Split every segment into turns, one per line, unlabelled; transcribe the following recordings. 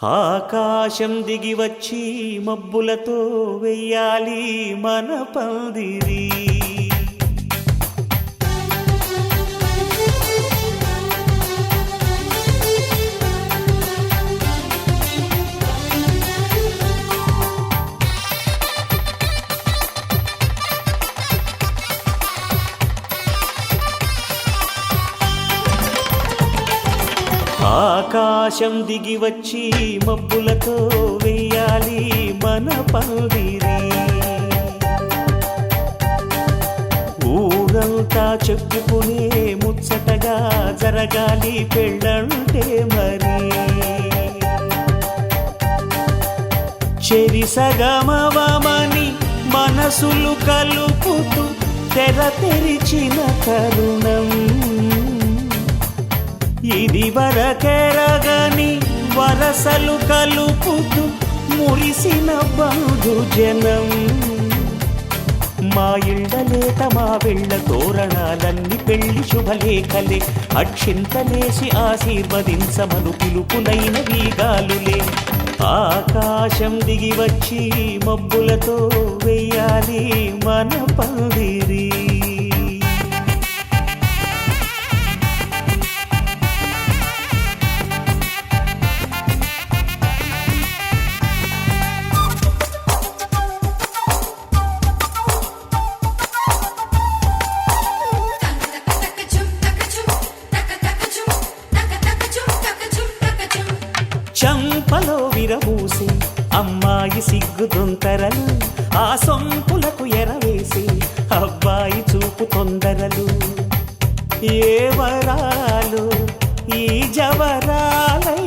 ఆకాశం దిగి వచ్చి మబ్బులతో వెయ్యాలి మన పందిరి. ఆకాశం దిగి వచ్చి మబ్బులతో వెయ్యాలి మన పందిరి. ఊరంతా చెప్పుకునే ముచ్చటగా జరగాలి పెళ్ళంటే మరి. చెరిసగమవమని మనసులు కలుపుతూ తెర తెరిచిన తరుణం. ఇది వరకెరగని వరసలు కలుపుతూ మురిసిన బంధుజనం. మా ఇళ్ళలేత మా వెళ్ళ తోరణాలన్నీ పెళ్లి శుభలేఖలే. అక్షింతలేసి ఆశీర్వదించమను పిలుపులైన వీగాలులే. ఆకాశం దిగి వచ్చి మబ్బులతో వెయ్యాలి మన పందిరి. చంపలో విరబూసి అమ్మాయి సిగ్గు దొంతరలు. ఆ సొంపులకు ఎరవేసి అబ్బాయి చూపు తొందరలు. ఏ వరాలు ఈ జవరాలై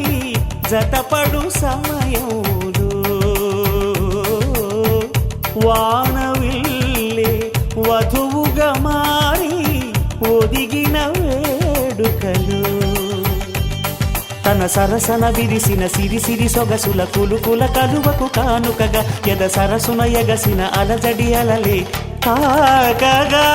జతపడు సమయంలో. వానవిల్లే వధువుగా మారి ఒదిగిన వేడుకలు. తన సరసన విరిసిన సిరిసిరి సొగసుల కులుకుల కలువకు కానుకగా ఎద సరసున ఎగసిన అలజడి అలలే తాకగా.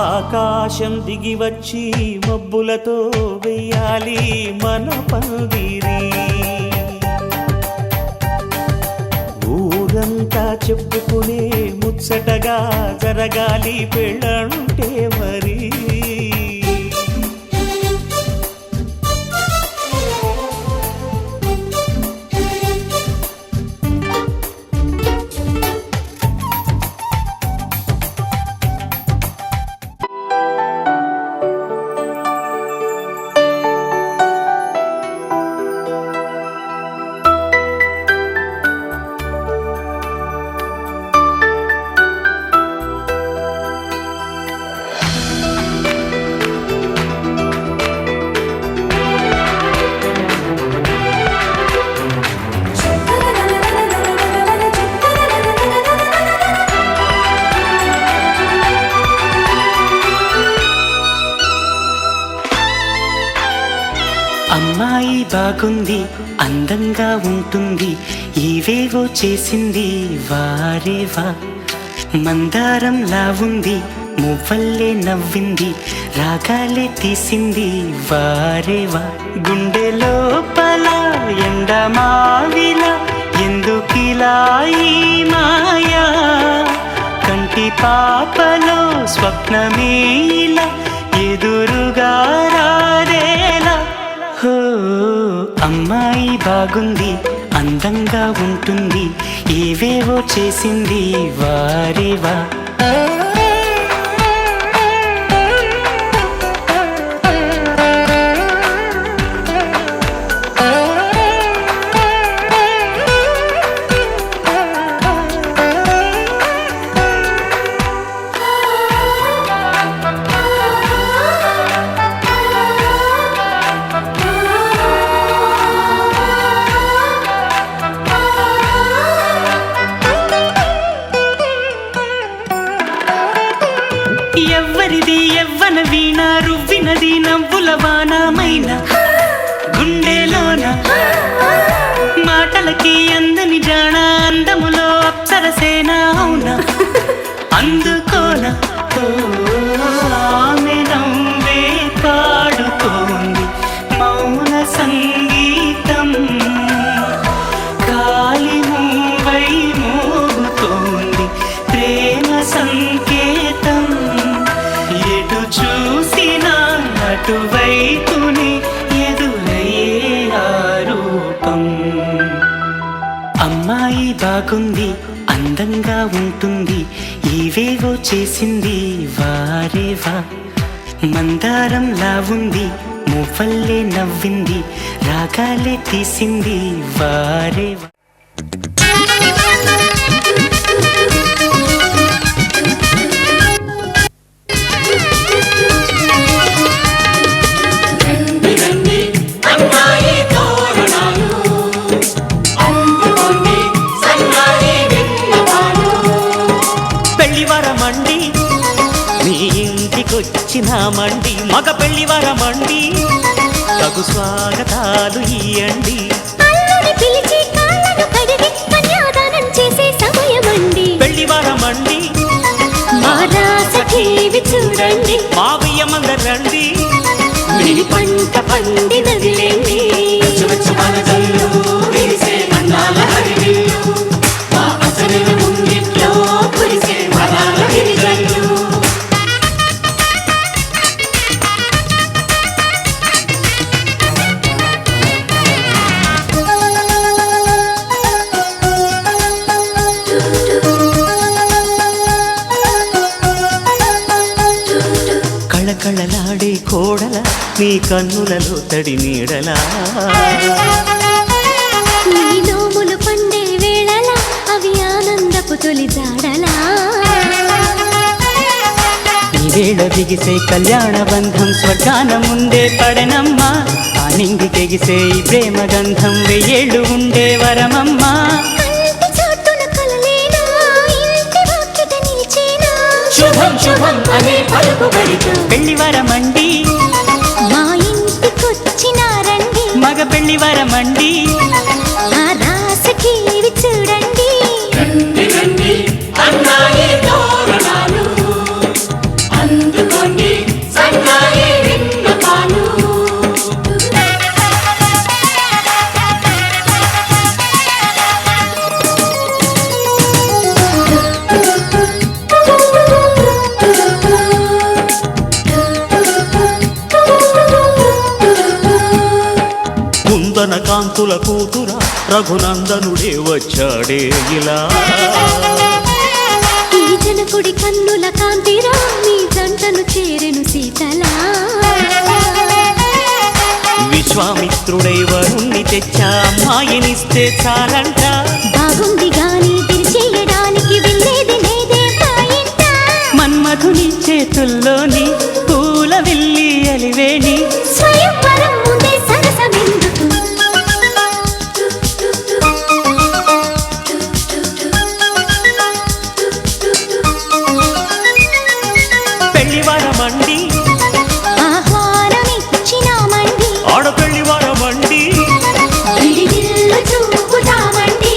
ఆకాశం దిగి వచ్చి మబ్బులతో వెయ్యాలి మన పందిరి. ఊరంతా చెప్పుకునే ముచ్చటగా జరగాలి పెళ్ళంటే మరి.
అమ్మాయి బాగుంది, అందంగా ఉంటుంది, ఇవేవో చేసింది వారేవా. మందారంలా ఉంది, మువ్వల్లే నవ్వింది, రాగాలే తీసింది వారేవా. గుండె లోపల ఎండమావిలా ఎందుకిలా ఈ మాయా. కంటి పాపలో స్వప్నమేలా ఎదురుగా రారేలా. హో అమ్మాయి బాగుంది, అందంగా ఉంటుంది, ఏవేవో చేసింది వారేవా. మనసేనా అవునా అందుకోనా ఆమె నవ్వే పాడుతోంది మౌన సంగీతం గాలి మూవై మోగుతోంది ప్రేమ సంకేతం ఎటు చూసినా అటువైపుని ఎదురయ్యే ఆరూపం అమ్మాయి బాగుంది అందంగా ఉంటుంది ఏవేవో చేసింది వారేవా మందారంలా ఉంది మువ్వల్లే నవ్వింది రాగాలే తీసింది వారేవా
పెళ్లివరమండి మీ ఇంటికొచ్చినామండి మగ పెళ్లివరమండి తగు స్వాగతాలు ఇయ్యండి పెళ్లివరమండి
చూడండి
మా బియ్యమందరండి
మీ పంట పండినదిలేండి
కళకళలాడే కోడల నీ కన్నులలో తడి నీడలా
నీ నోములు పండే వేళలా అవి ఆనందపు తొలి జాడలా
ఈ వేళ బిగిసే కళ్యాణ బంధం స్వర్గాన ముందే పడనమ్మా ఆ నింగి తెగిసే ఈ ప్రేమ గంధం వెయ్యేళ్ళు ఉండే వరమమ్మా
శుభం శుభం అనే పలుకుబడితో
పెళ్లివరమండి
మా ఇంటికొచ్చినారండి
మగ పెళ్లివరమండి
ఆ రాసకి చూడండి అందుకోండి సన్నాయి విన్నపాలు
కుందన కాంతుల కూతురా రఘునందనుడే వచ్చాడే ఇలా
ఈ జనకుడి కన్నుల కాంతిరా నీ జంటను చేరెను సీతలా
విశ్వామిత్రుడై వరుణ్ణి తెచ్చా అమ్మాయినిస్తే చాలంట
బాగుంది గాని తిరిచేయడానికి వెళ్ళేది లేదే పాయింట
మన్మధుని చేతుల్లోని పూల విల్లి అలివేణి
స్వయంవరం ముందే సరసమెందుకు
పెళ్లివరమండి
ఆహ్వానమిచ్చినామండి
ఆడపెళ్లివరమండి
విడిదిల్లు చూపుతామండి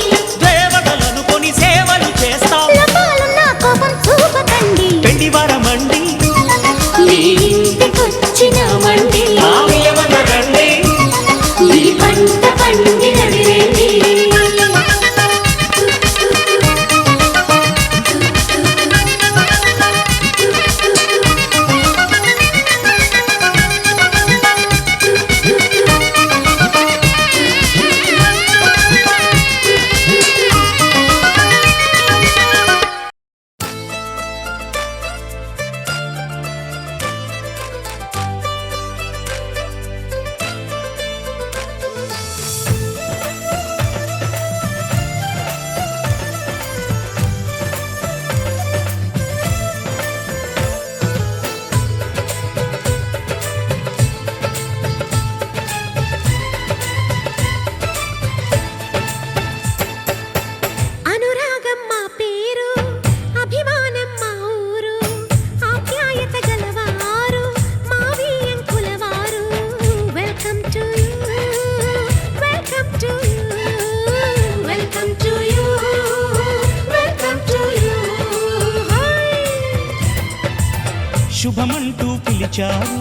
పిలిచారు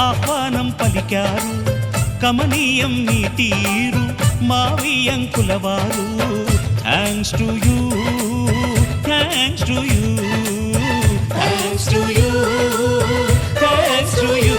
ఆహ్వానం పలికారు కమనీయం నీ తీరు మావియంకుల వారు thanks to you thanks to you thanks to you thanks to you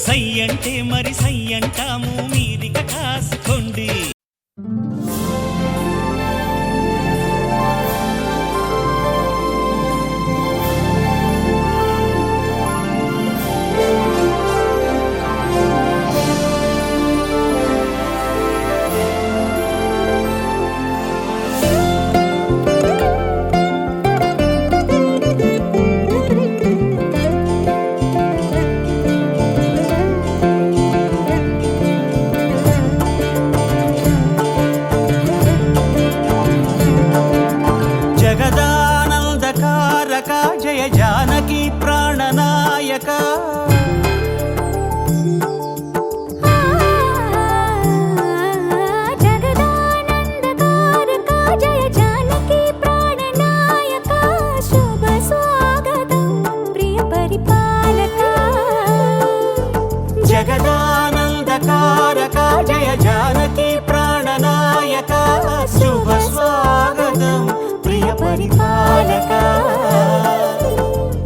సై అంటే మరి సై అంటాము మీదిక కాసుకోండి జయ జానకి ప్రాణనాయక
జగదానందకారక జయ జానకి ప్రాణనాయక శుభ స్వాగతం ప్రియ పరిపాలక
జగదానందకారక జయ జానకి ప్రాణనాయక శుభ స్వాగతం ప్రియ పరిపాలక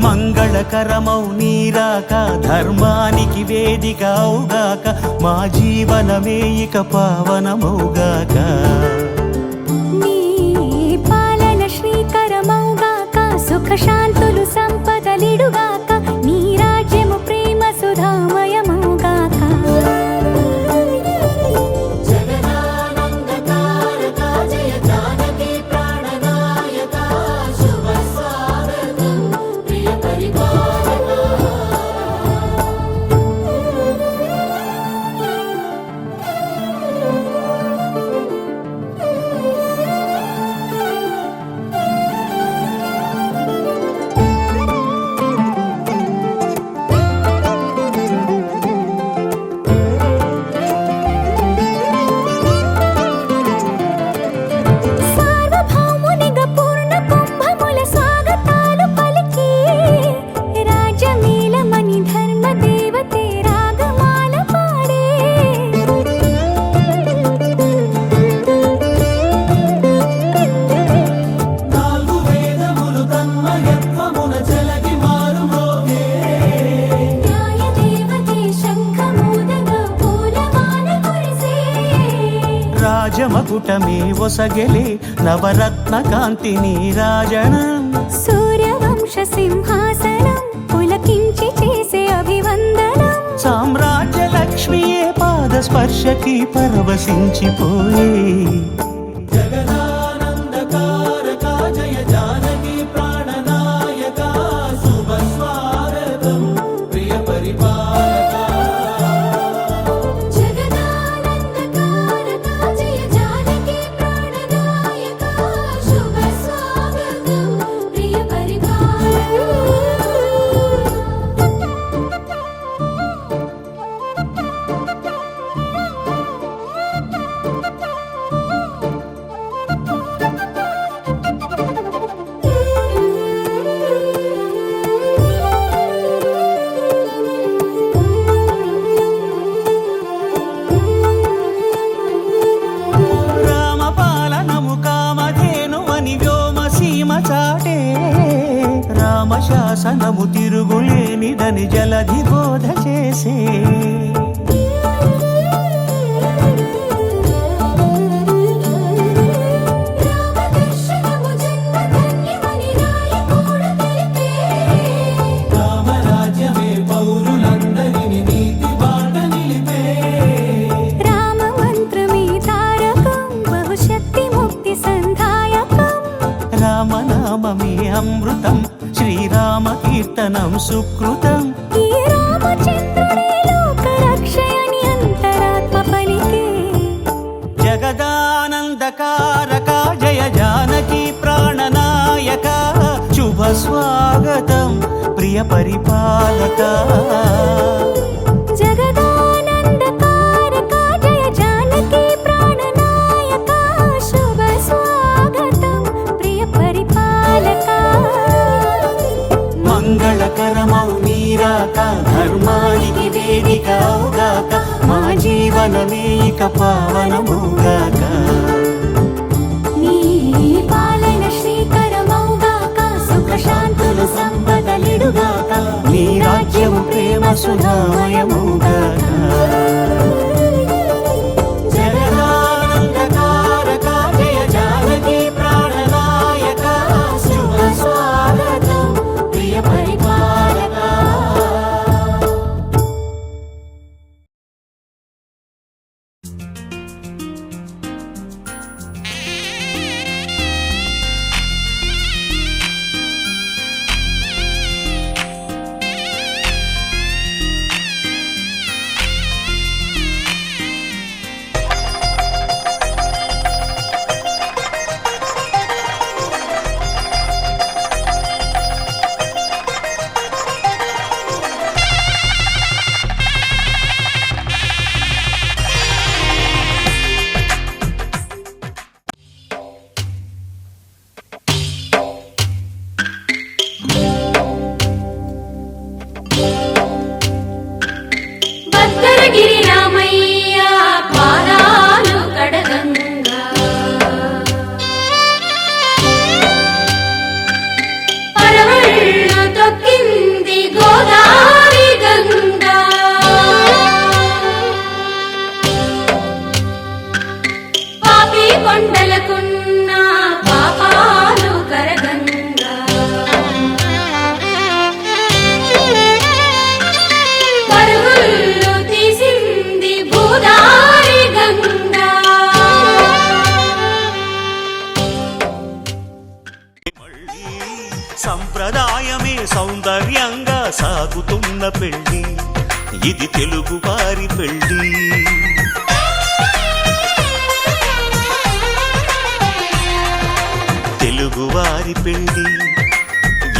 మంగళకరమౌ నీరాక ధర్మానికి వేదిక అవుగాక మా జీవనమే ఇక పావనమౌగాక
నీ పాలన శ్రీకరమౌగాక సుఖ శాంతులు సంపదలిడుగాక నీ రాజ్యము ప్రేమ సుధామయమౌగాక
రాజమకుటమే ఒసగెలే నవరత్న కాంతి నీరాజనం
సూర్యవంశ సింహాసనం పులకించి చేసే అభివందనం
సామ్రాజ్య లక్ష్మియే పాద స్పర్శకి పరవశించిపోయే జగదానందకారక జయ జానకి ప్రాణనాయక శుభ స్వాగతం ప్రియ పరిపాలక
ప్రియ పరిపాలక.
శాసనము తిరుగులేనిదని జలధి బోధ చేసే రామనామమే అమృతం శ్రీరామ కీర్తనం సుకృతం
ఈ రామచంద్రుడే లోకరక్షయని అంతరాత్మ పలికే
జగదానందకారక జయ జానకి ప్రాణనాయక శుభ స్వాగతం ప్రియ పరిపాలక
జగదానందకారక జయ జానకి ప్రాణనాయక శుభ స్వాగతం ప్రియ పరిపాలక
మంగళకరమౌ నీరాక ధర్మానికి వేదిక అవుగాక మా జీవనమే ఇక పావనముగాక
నీ పాలన శ్రీకరమౌగాక సుఖ శాంతులు సంపదలిడుగాక
నీ రాజ్యము ప్రేమ సుధామయముగాక జగదానందకారక జయ జానకి ప్రాణనాయక శుభ స్వాగతం ప్రియ పరిపాలక
భద్రగిరి రామయ్య పాదాలు కడగంగా పరవళ్ళు తొక్కింది గోదావరి గంగా పాపి కొండలకున్న పాపాలు కరగంగా పరుగులు తీసింది భూదారి గంగా
సంప్రదాయమే సౌందర్యంగా సాగుతున్న పెళ్లి ఇది తెలుగు వారి పెళ్లి తెలుగువారి పెళ్లి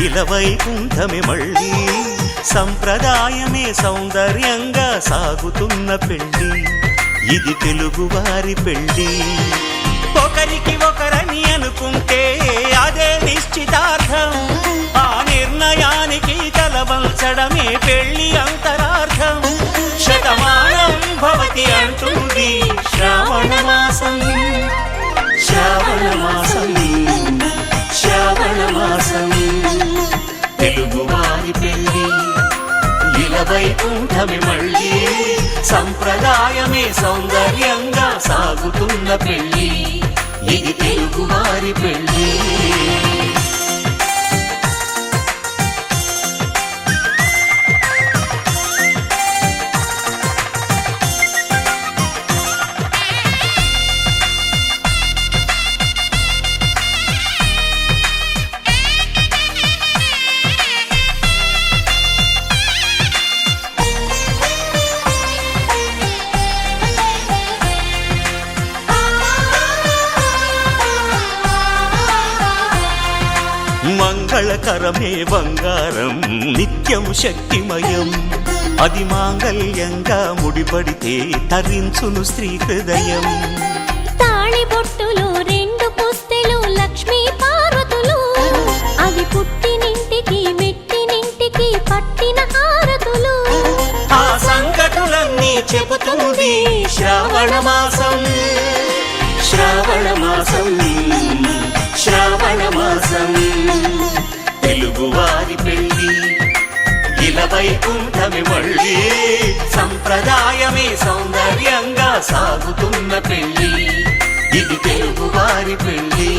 ఇలవైకుంఠమే మళ్ళీ సంప్రదాయమే సౌందర్యంగా సాగుతున్న పెళ్లి ఇది తెలుగువారి పెళ్లి ఒకరికి ఒకరని అనుకుంటే అదే నిశ్చితార్థం ఆ నిర్ణయానికి తలవంచడమే పెళ్లి అంతరార్థం శతమానం భవతి అంటుంది శ్రావణ మాసం శ్రావణ మాసం శ్రావణ మాసం తెలుగువారి పెళ్లి ఇలవైకుంఠమే మళ్ళీ సంప్రదాయమే సౌందర్యంగా సాగుతున్న పెళ్లి ఇది తెలుగువారి పెళ్లి మంగళకరమే బంగారం నిత్యం శక్తిమయం అది మాంగళ్యంగా ముడిపడితే తరించును స్త్రీ హృదయం
తాళి బొట్టులు రెండు పుస్తెలు లక్ష్మీ పార్వతులు అవి పుట్టినింటికి మెట్టినింటికి పట్టిన హారతులు
ఆ సంకటులన్నీ చెబుతుంది శ్రావణ మాసం శ్రావణ మాసం శ్రావణ మాసం
తెలుగువారి పెళ్ళి ఇలా వైకుంఠమి మళ్ళీ సంప్రదాయమే సౌందర్యంగా సాగుతున్న పెళ్ళి ఇది తెలుగువారి పెళ్ళి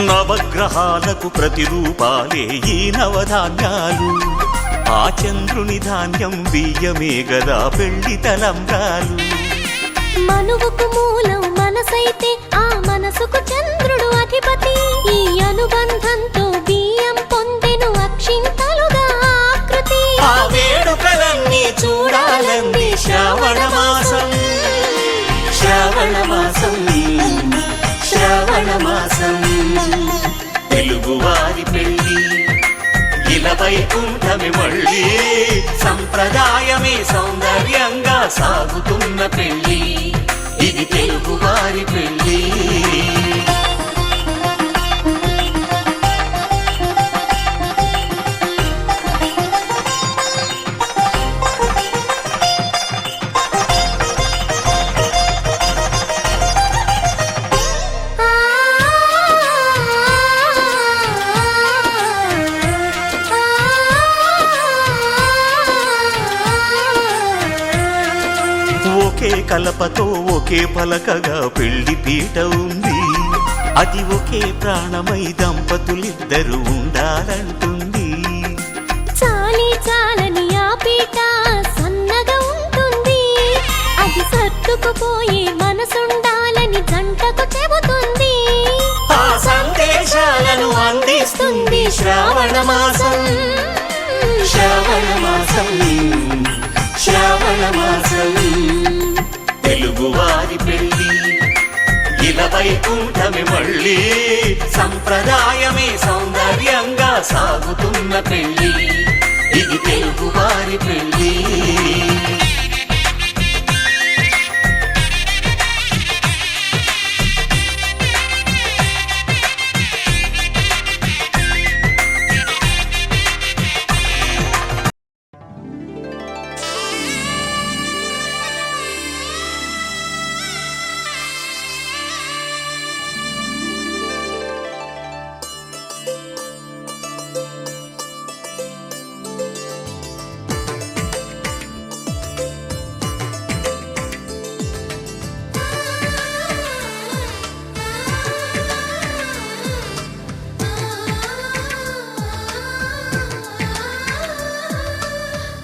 నవగ్రహాలకు ప్రతిరూపాలే ఈ నవధాన్యాలు ఆ చంద్రుని ధాన్యం బియ్యమే గదా పెళ్లి తలంబ్రాలు
మనువుకు మూలం మనసైతే ఆ మనసుకు చంద్రుడు అధిపతి ఈ అనుబంధంతో బియ్యం పొందెను అక్షింతలుగా ఆకృతి
ఆ వేడుకలన్నీ చూడాలంది శ్రావణ మాసం శ్రావణ మాసం శ్రావణ మాసం తెలుగువారి పెళ్ళి ఇలా వైకుంఠమి మళ్ళీ సంప్రదాయమే సౌందర్యంగా సాగుతున్న పెళ్ళి ఇది తెలుగువారి పెళ్ళి ఒకే కలపతో ఒకే పలకగా పెళ్లి పీట ఉంది అది ఒకే ప్రాణమై దంపతులిద్దరు ఉండాలంటుంది
చాలి చాలని ఆ పీట సన్నగా ఉంటుంది అది సర్దుకుపోయే మనసుండాలని జంటకు చెబుతుంది
ఆ సందేశాలను అందిస్తుంది శ్రావణ మాసం శ్రావణ మాసం శ్రావణ మాసం తెలుగువారి పెళ్ళి ఇలా వైకుంఠమి మళ్ళీ సంప్రదాయమే సౌందర్యంగా సాగుతున్న పెళ్ళి ఇది తెలుగువారి పెళ్ళి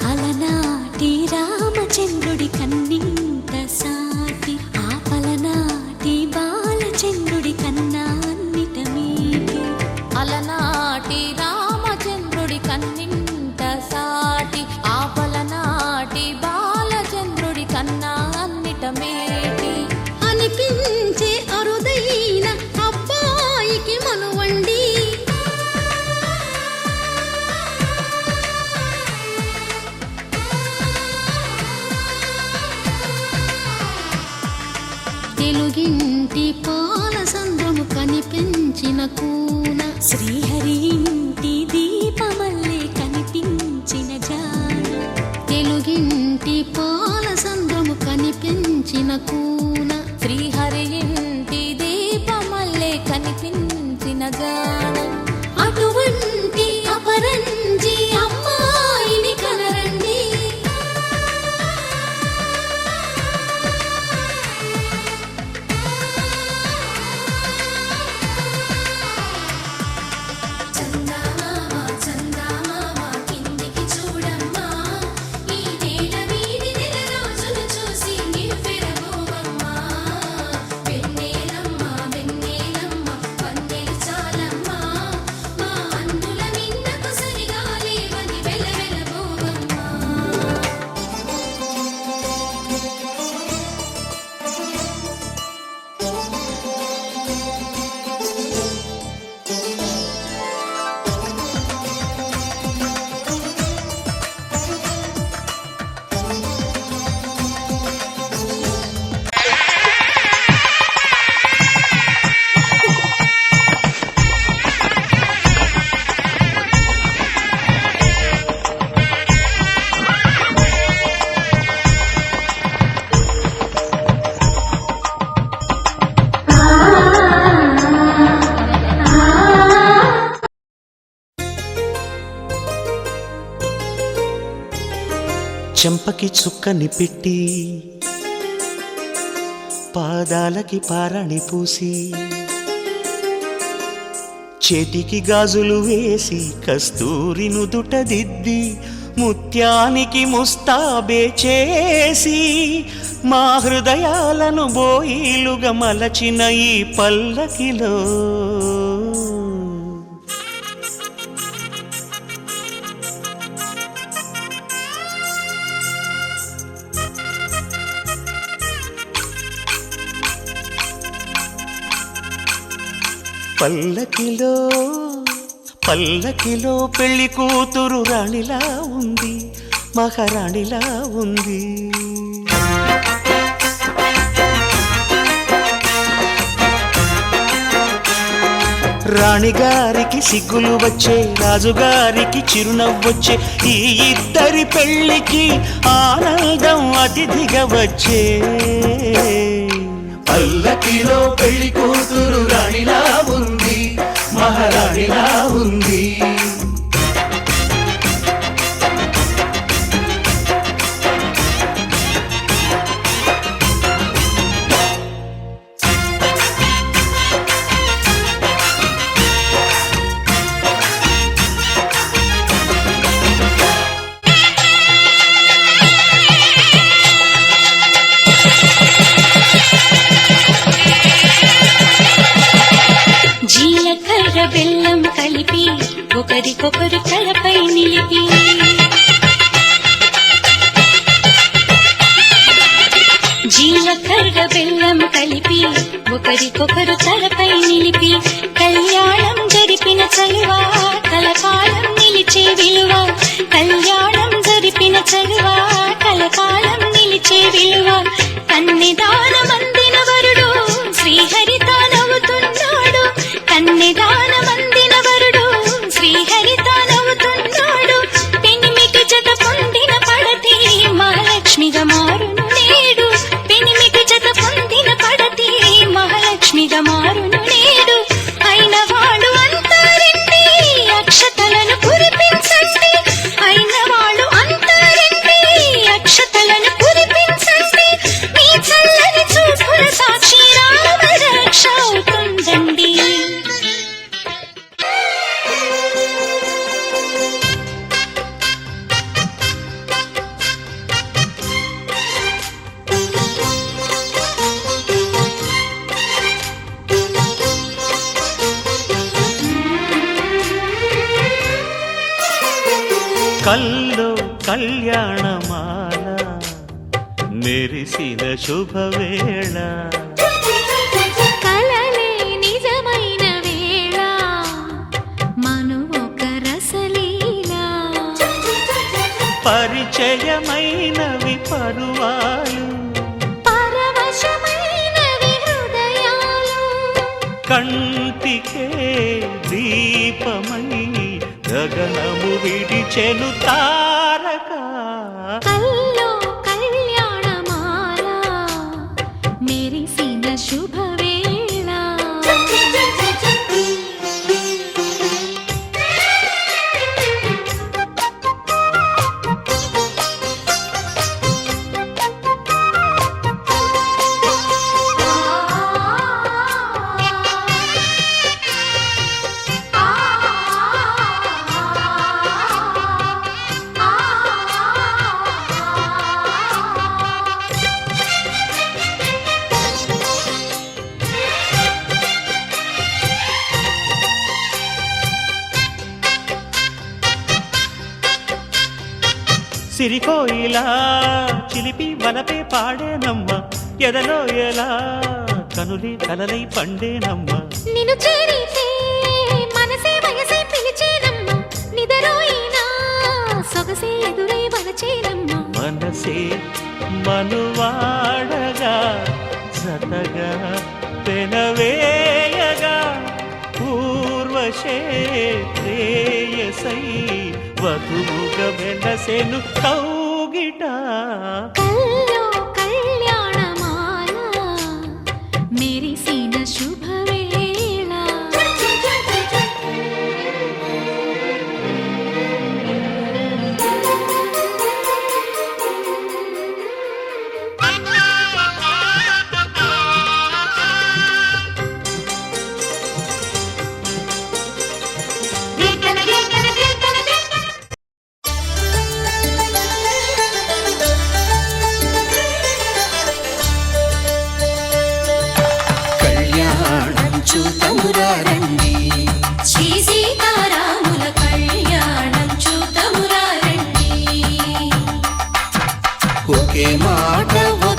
అలనాటి రామచంద్రుడి కన్నింత సాటి ఆ పలనాటి బాలచంద్రుడి కన్నా అన్నిట మీటి
అలనాటి రామచంద్రుడి కన్నింత సాటి ఆ పలనాటి బాలచంద్రుడి కన్నా అన్నిట మేటి
అనిపించే అరుదైన అబ్బాయికి మనువండి తెలుగింటి పాల సంద్రము కనిపించిన కూన శ్రీహరి ఇంటి దీపమల్లే కనిపించిన జాన తెలుగింటి పాల సంద్రము కనిపించిన కూన
శ్రీహరి ఇంటి దీపమల్లే కనిపించిన జాన
అటువంటి అపరంజి అమ్మాయిని కనరండి కిందికి చూడమ్మా ఈ నేల వీడి నెల రోజులు చూసి నీ పెరగోవమ్మ
చెంపకి చుక్కని పెట్టి పాదాలకి పారాణి పూసి చేతికి గాజులు వేసి కస్తూరి నుదుట దిద్ది ముత్యానికి ముస్తాబే చేసి మా హృదయాలను బోయిలుగా మలచిన ఈ పల్లకిలో పల్లకిలో పల్లకిలో పెళ్లి కూతురు రాణిలా ఉంది, మహారాణిలా ఉంది. రాణిగారికి సిగ్గులు వచ్చే, రాజుగారికి చిరునవ్వొచ్చే, ఈ ఇద్దరి పెళ్లికి ఆనందం అతిథిగా వచ్చే.
పల్లకిలో పెళ్లి కూతురు రాణిలా ఉంది, మహారాణిలా ఉంది.
జీలకర్ర బెల్లం కలిపి ఒకరికొకరు తలపై నిలిపి జీలకర్ర బెల్లం కలిపి ఒకరికొకరు తలపై నిలిపి కళ్యాణం జరిపిన చలువ కలకాలం నిలిచే విలువ. కళ్యాణం జరిపిన చలువ కలకాలం నిలిచే విలువ. కన్నెదానమందిన వరుడు శ్రీహరి తానవుతున్నాడు. కన్నెదానమందిన వరుడు శ్రీహరి తానవుతున్నాడు. పెనిమిటి జత పొందిన పడతి మహాలక్ష్మిగా మారును నేడు. పెనిమిటి జత పొందిన పడతి మహాలక్ష్మిగా మారును నేడు. అయిన వాడు అంతారండి అక్షతలను కురిపించండి. అయిన వాడు అంతారండి అక్షతలను కురిపించండి. మీ చల్లని చూపుల సాక్షి రామరక్ష అవుతుందండి.
కల్లో కళ్యాణమాల మెరిసిన శుభవేళ.
కలలే నిజమైన వేళ మను ఒక రసలీలా.
పరిచయమైనవి పరువాలు,
పరవశమైనవి హృదయాలు.
కంటికే దీపమై గగనము విడిచెను తారక.
కల్లో కళ్యాణమాల మెరిసిన శుభవేళ.
సిరికోయిలా చిలిపి వలపే పాడేనమ్మ, ఎదలో ఎలా కనులి కలలై పండేనమ్మ.
నిన్ను చేరితే మనసే వయసే పిలిచేనమ్మ. నిదరోయినా సొగసే ఎదురై వలచేనమ్మ.
మనసే మనువాడగా సతగా పెనవేయగా పూర్వశే శ్రేయసై వధువుగా వెలసెను కౌగిట.
కల్లో కళ్యాణమాల మెరిసిన శుభవేళ.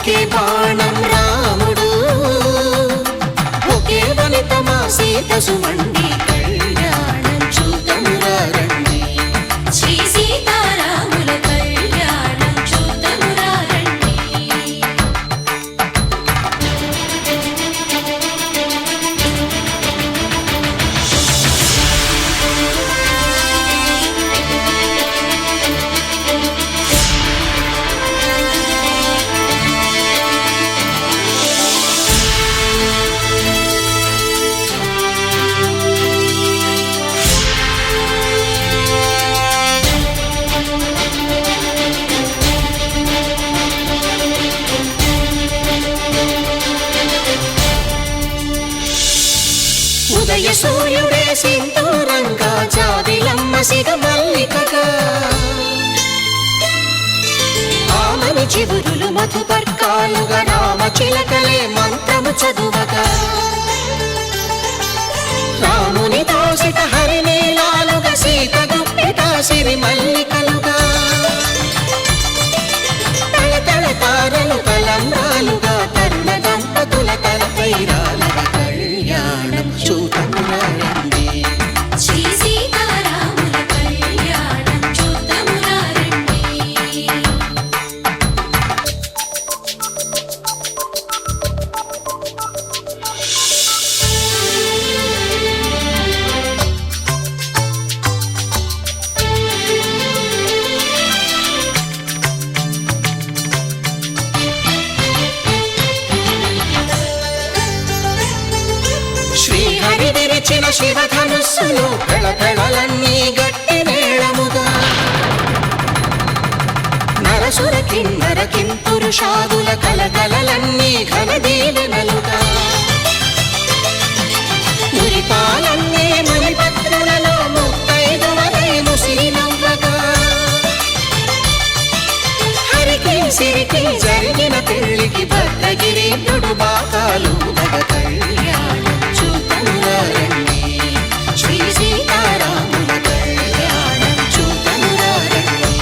ఒకే బాణం రాముడు, ఒకే వనిత మా సీత సుమండి, కళ్యాణం చూద్దామురా రండి.
శ్రీ సీతారాముల కళ్యాణం చూద్దామురా రండి.
ఉదయ సూర్యుడే సింధూరంగా, జాబిలమ్మ సిగ మల్లికగా, ఆమని చిగురులు మధుపర్కాలుగా, రామ చిలకలే మంత్రము చదువగా, రాముని దోసిట హరినీలాలుగా, సీత గుప్పిట సిరి మల్లికలుగా, తళతళ తారలు తలంబ్రాలుగా, తరుణ దంపతుల తలపైరాలుగా, కళ్యాణం చూద్దామురా రండి.
శ్రీ సీతారాముల కళ్యాణం చూద్దామురా రండి.
శ్రీహరి విరిచిన శివధనుస్సులు, పెళపెళలన్నీ గట్టి మేళముగా, నరసుర కిన్నర కింపురుషాదుల కలకలలన్నీ ఘన దీవెనలుగా, మురిపాలన్నీ మునిపత్రులలో ముత్తైదువలై ముసిరి నవ్వగా, హరికి సిరికి జరిగిన పెళ్లికి భద్రగిరీంద్రుడు బాకాలు దగ, కళ్యాణం చూద్దామురా రండి. శ్రీ సీతారాముల కళ్యాణం చూద్దామురా రండి.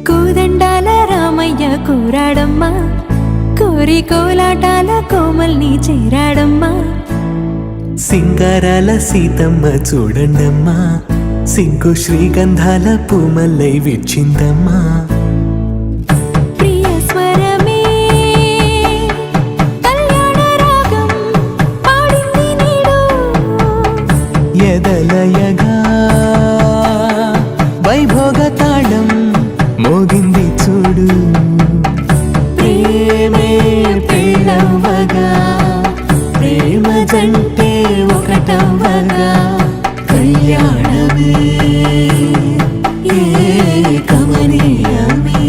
కోదండాల రామయ్య కూరాడమ్మా, కోరి కోలాటాల కోమల్ని చేరాడమ్మా.
సింగారాల సీతమ్మ చూడండమ్మా, సింగు శ్రీగంధాల పూమల్లై విచ్చిందమ్మా.
ప్రియ స్వరమే కళ్యాణ రాగం పాడింది నేడు,
ఎదలయగా వైభోగ తాళం మోగింది చూడు. ప్రేమే పెళ్ళవ్వగా, ప్రేమ జంటే ఒకటవ్వగా, కళ్యాణమే కమనీయమే.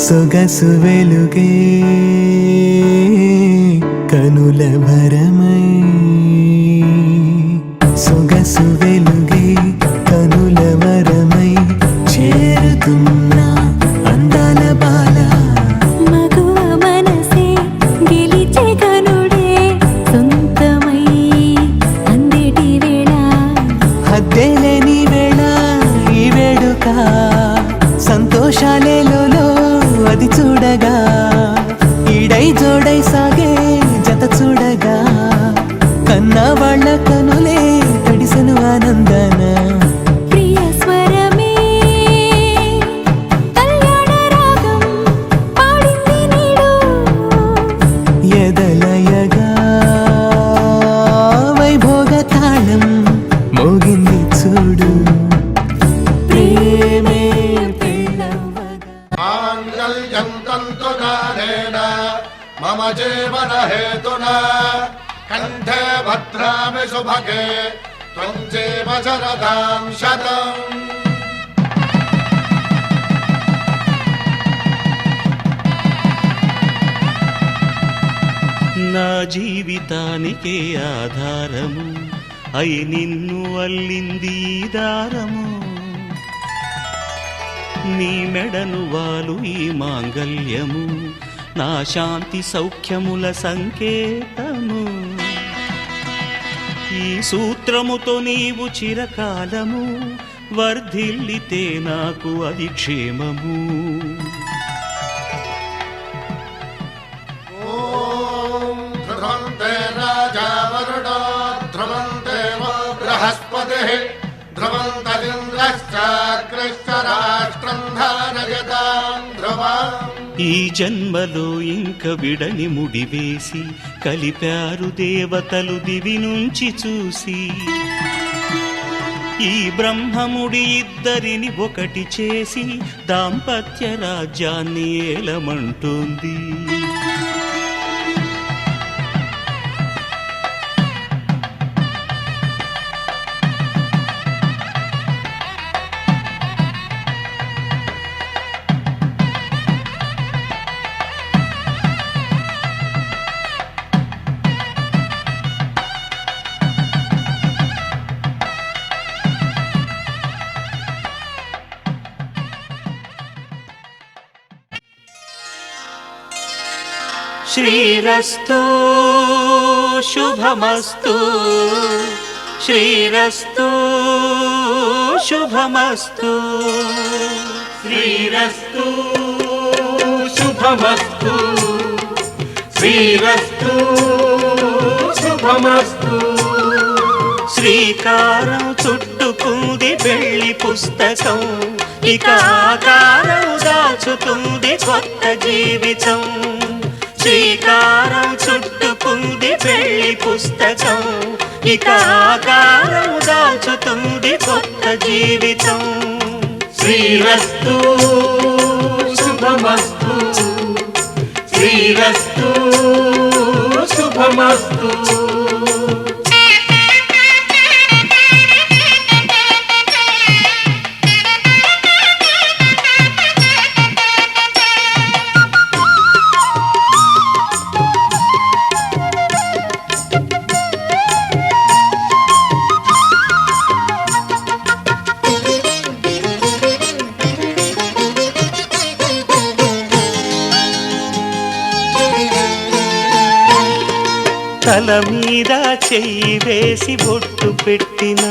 సొగసు వెలుగే కనుల భరమై, సొగసు వెలుగే కనుల వరమై, చేరుతున్న అందాల బాల.
మగువ మనసే గెలిచే కనుడే సొంతమై అందేటి వేళ,
హద్దేలేని వేళ ఈ వేడుక, సంతోషాలేలో అది చూడగా, ఈడై జోడై సాగే జత చూడగా, కన్నా వాళ్ళ కనులే తడిసెను ఆనందన.
ప్రియ స్వరమే కళ్యాణ రాగం పాడింది నేడు,
ఎదలయగా వైభోగ తాళం మోగింది చూడు. ప్రేమే
मम जीवन हेतुना कंठे भद्रामि सुभगे त्वं जीव शरदां शतम्।
నా జీవితానికే ఆధారము అయి నిన్ను అల్లింది ఈ దారము నీ మెడను వాలు ఈ మాంగల్యము నా శాంతి సౌఖ్యముల సంకేతము ఈ సూత్రముతో నీవు చిరకాలము వర్ధిల్లితే నాకు అది క్షేమము
राजा ध्रुवं देवो बृहस्पतिः ध्रुवं तदिन्द्रश्चाग्रश्च राष्ट्रं धारयतां ध्रुवम्।
ఈ జన్మలో ఇంక విడని ముడివేసి కలిపారు దేవతలు దివి నుంచి చూసి ఈ బ్రహ్మముడి ఇద్దరిని ఒకటి చేసి దాంపత్య రాజ్యాన్ని ఏలమంటోంది శ్రీరస్తు శుభమస్తు శ్రీరస్తు శుభమస్తు శ్రీరస్తు శుభమస్తు శ్రీరస్తు శుభమస్తు శ్రీకారం చుట్టుకుంది వెళ్లి పుస్తకం ఇక ఆకారం దాచుతుంది కొత్త జీవితం శ్రీకారం చుట్టుకుంది పెళ్లి పుస్తకం ఇక ఆకారం దాచుతుంది కొత్త జీవితం శ్రీరస్తు శుభమస్తు శ్రీరస్తు శుభమస్తు తల మీద చెయ్యి వేసి బొట్టు పెట్టినా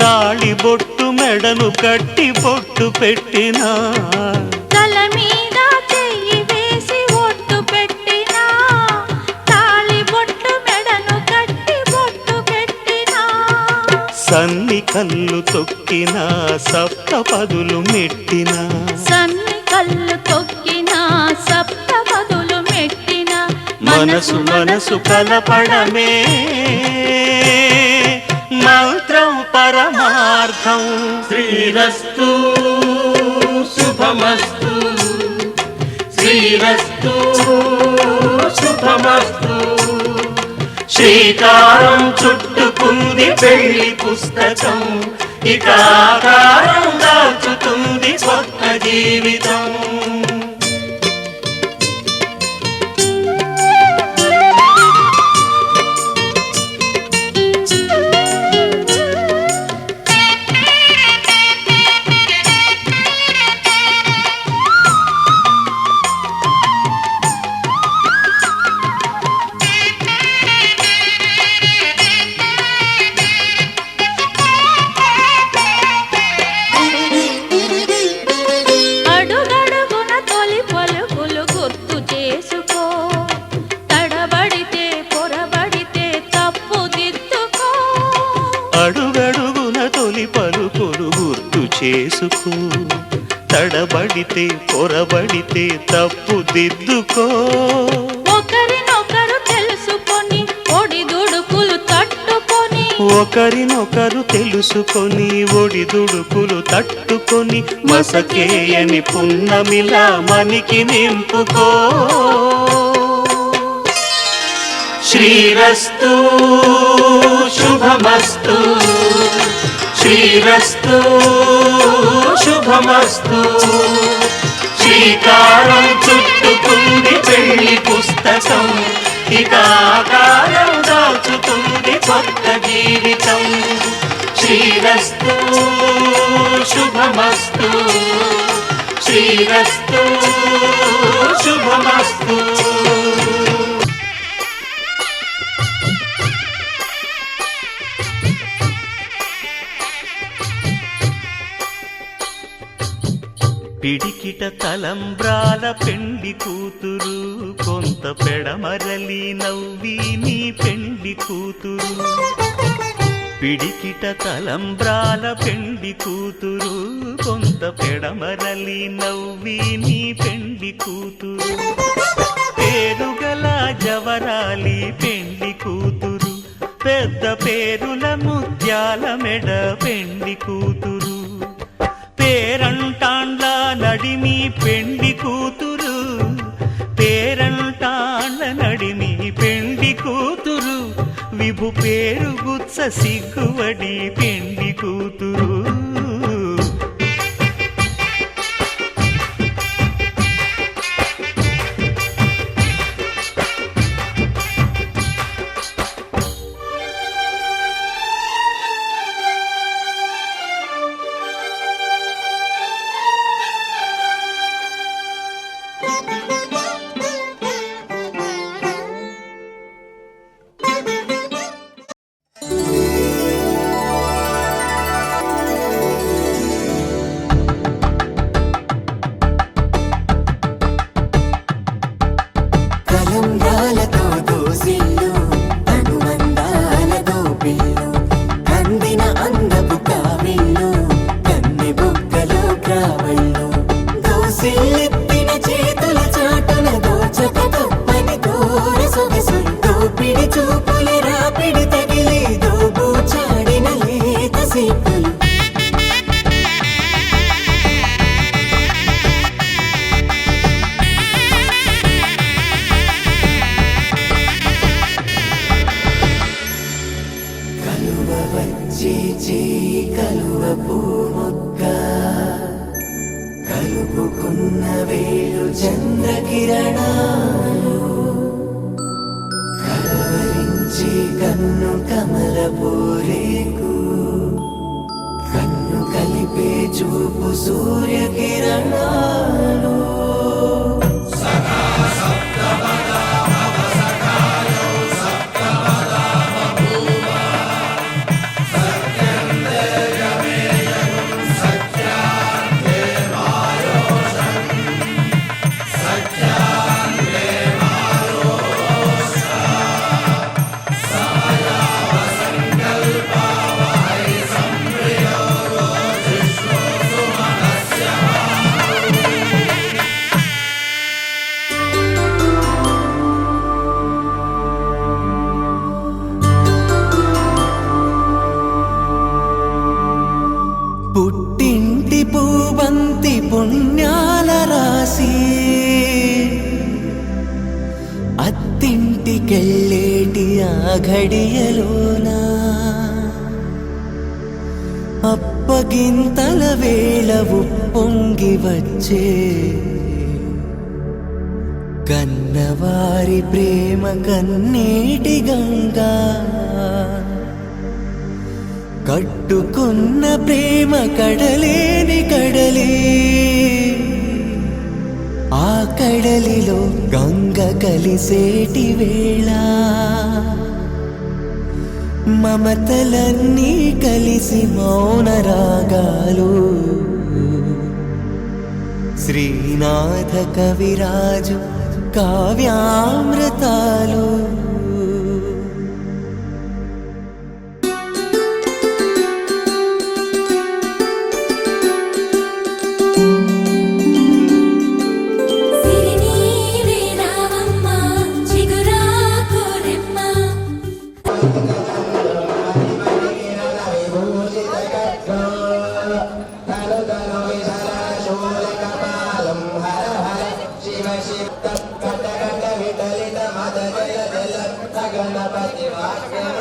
తాళి బొట్టు మెడను కట్టి బొట్టు పెట్టినా
తల మీద చెయ్యి వేసి బొట్టు పెట్టినా తాళి బొట్టు మెడను కట్టి బొట్టు పెట్టినా
సన్ని కళ్ళు తొక్కినా సప్త పదులు మెట్టినా
సన్ని కళ్ళు తొక్కినా సప్త పదులు మెట్టినా
మనసు మనసు కలపడమే మంత్రం పరమార్థం శ్రీరస్తు శుభమస్తు శ్రీరస్తు శుభమస్తు శ్రీకారం చుట్టుకుంది పెళ్లి పుస్తకం ఇక ఆకారం దాచుతుంది కొత్త జీవితం అడుగడుగున తొలి పలుకులు గుర్తు చేసుకో తడబడితే పొరబడితే తప్పు దిద్దుకో
ఒకరినొకరు తెలుసుకొని ఒడిదుడుకులు తట్టుకొని
ఒకరినొకరు తెలుసుకొని ఒడిదుడుకులు తట్టుకొని మసకేయని పున్నమిలా మనికి నింపుకో
శ్రీరస్తు శుభమస్తు శ్రీరస్తు శుభమస్తు శ్రీకారం చుట్టుకుంది పెళ్లి పుస్తకం ఇక ఆకారం దాచుతుంది కొత్త జీవితం శ్రీరస్తు శుభమస్తు శ్రీరస్తు శుభమస్తు పిడికిట తలంబ్రాల పెండి కూతురు కొంత పెడమరలి నవ్వి నీ పెండి కూతురు పిడికిట తలంబ్రాల పెండి కూతురు కొంత పెడమరలి నవ్వి నీ పెండి కూతురు పేరుగల జవరాలి పెండి కూతురు పెద్ద పేరుల ముత్యాల మెడ పెండి కూతురు పేరంటాండ్ల నడిమి పెండి కూతురు పేరంటాండ్ల నడిమి పెండి కూతురు విభు పేరు గుత్స సిగ్గువడి పెండి కూతురు
కలుపుకున్న వేళు చంద్రకిరణాలు కలవరించి కన్ను కమలపూరేకు కన్ను కలిపే చూపు సూర్యకిరణాలు పుట్టింటి పూబంతి పుణ్యాల రాసి అత్తింటికెళ్ళేటి ఆ ఘడియలోనా అప్పగింతల వేళ ఉప్పొంగి వచ్చే కన్నవారి ప్రేమ కన్నీటి గంగా కట్టుకున్న ప్రేమ కడలేని కడలి ఆ కడలిలో గంగ కలిసేటి వేళ మమతలన్నీ కలిసి మౌన రాగాలు శ్రీనాథ కవిరాజు కావ్యామృతాలు
శివ శివ దేవాదేవాస్య